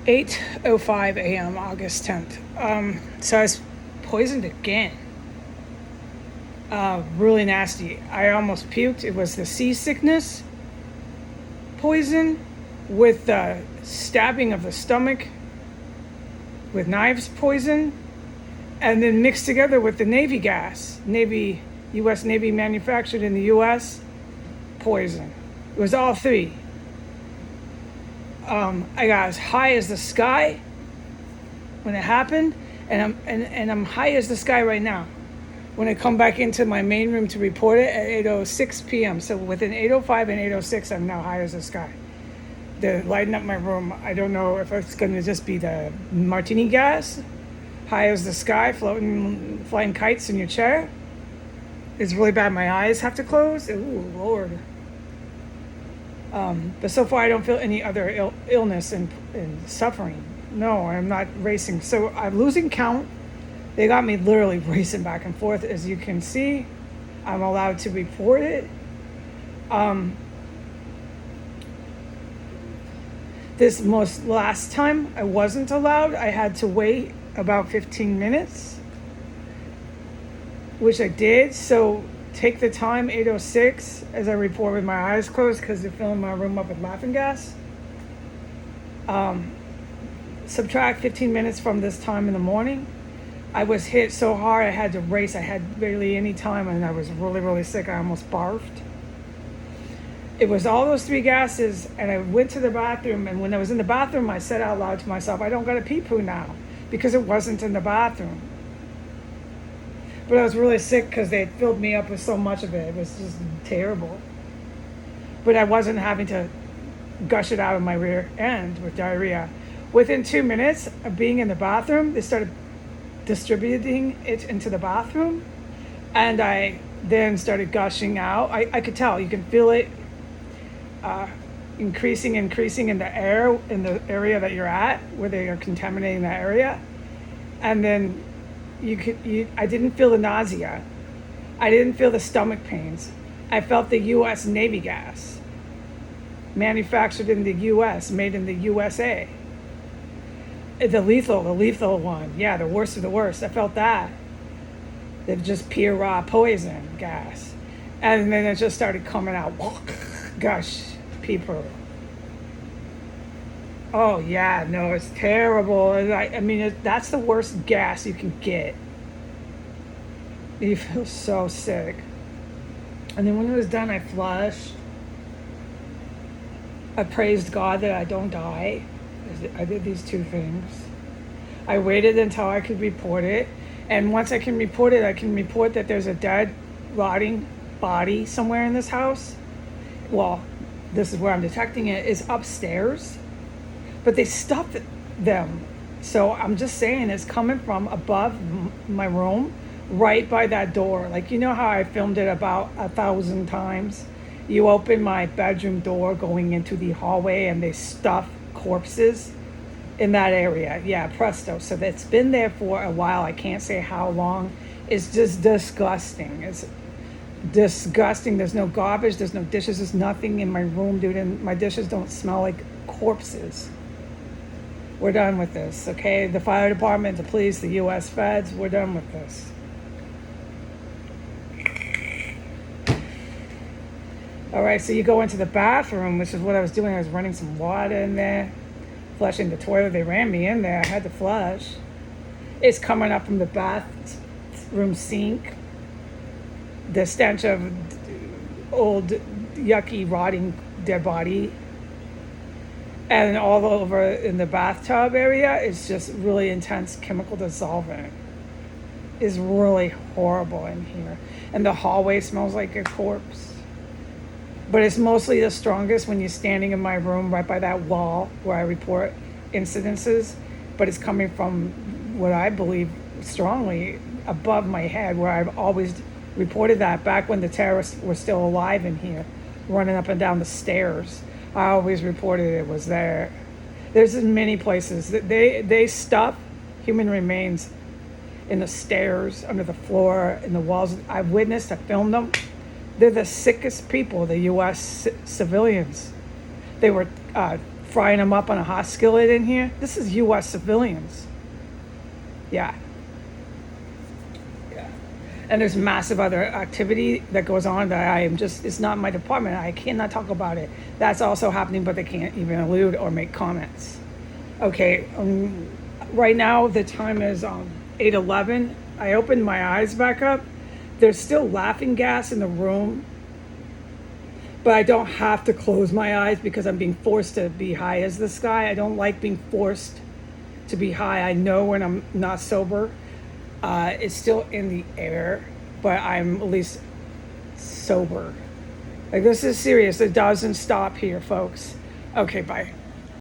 8:05 a.m. August 10th. So I was poisoned again. Really nasty. I almost puked. It was the seasickness poison with the stabbing of the stomach with knives poison, and then mixed together with the Navy gas, U.S. Navy manufactured in the U.S. poison. It was all three. I got as high as the sky when it happened, and I'm high as the sky right now. When I come back into my main room to report it at 8:06 p.m. So within 8:05 and 8:06, I'm now high as the sky. They're lighting up my room. I don't know if it's going to just be the martini gas, high as the sky, flying kites in your chair. It's really bad. My eyes have to close. Ooh, Lord. But so far, I don't feel any other illness and suffering. No, I'm not racing. So I'm losing count. They got me literally racing back and forth. As you can see, I'm allowed to report it. This last time I wasn't allowed. I had to wait about 15 minutes, which I did. So take the time, 8:06, as I report with my eyes closed because they're filling my room up with laughing gas. Subtract 15 minutes from this time in the morning. I was hit so hard I had to race. I had barely any time, and I was really, really sick. I almost barfed. It was all those three gases, and I went to the bathroom, and when I was in the bathroom, I said out loud to myself, I don't got to pee-poo now, because it wasn't in the bathroom. But I was really sick because they had filled me up with so much of it. It was just terrible. But I wasn't having to gush it out of my rear end with diarrhea. Within 2 minutes of being in the bathroom, they started distributing it into the bathroom, and I then started gushing out. I could tell, you can feel it increasing in the air, in the area that you're at, where they are contaminating that area. And then I didn't feel the nausea. I didn't feel the stomach pains. I felt the U.S. Navy gas, manufactured in the U.S., made in the USA. The lethal one. Yeah, the worst of the worst. I felt that. They're just pure raw poison gas. And then it just started coming out. Gosh, people. Oh, yeah, no, it's terrible. I mean, that's the worst gas you can get. You feel so sick. And then when it was done, I flushed. I praised God that I don't die. I did these two things. I waited until I could report it. And once I can report it, I can report that there's a dead, rotting body somewhere in this house. Well, this is where I'm detecting it, is upstairs. But they stuffed them. So I'm just saying it's coming from above my room, right by that door. Like, you know how I filmed it about 1,000 times? You open my bedroom door going into the hallway and they stuff corpses in that area. Yeah, presto. So that's been there for a while. I can't say how long. It's just disgusting. It's disgusting. There's no garbage. There's no dishes. There's nothing in my room, dude. And my dishes don't smell like corpses. We're done with this, okay? The fire department, the police, the U.S. feds, we're done with this. All right, so you go into the bathroom, which is what I was doing. I was running some water in there, flushing the toilet. They ran me in there. I had to flush. It's coming up from the bathroom sink. The stench of old, yucky, rotting dead body. And all over in the bathtub area is just really intense chemical dissolvent. It's really horrible in here. And the hallway smells like a corpse. But it's mostly the strongest when you're standing in my room right by that wall where I report incidences. But it's coming from what I believe strongly above my head, where I've always reported that back when the terrorists were still alive in here, running up and down the stairs. I always reported it was there. There's in many places that they stuff human remains in the stairs, under the floor, in the walls. I've witnessed, I filmed them. They're the sickest people, the U.S. civilians. They were frying them up on a hot skillet in here. This is U.S. civilians. Yeah. Yeah. And there's massive other activity that goes on that I am just, it's not my department. I cannot talk about it. That's also happening, but they can't even allude or make comments. Okay. Right now, the time is 8:11. I opened my eyes back up. There's still laughing gas in the room, but I don't have to close my eyes because I'm being forced to be high as this guy. I don't like being forced to be high. I know when I'm not sober. It's still in the air, but I'm at least sober. Like, this is serious. It doesn't stop here, folks. Okay, bye.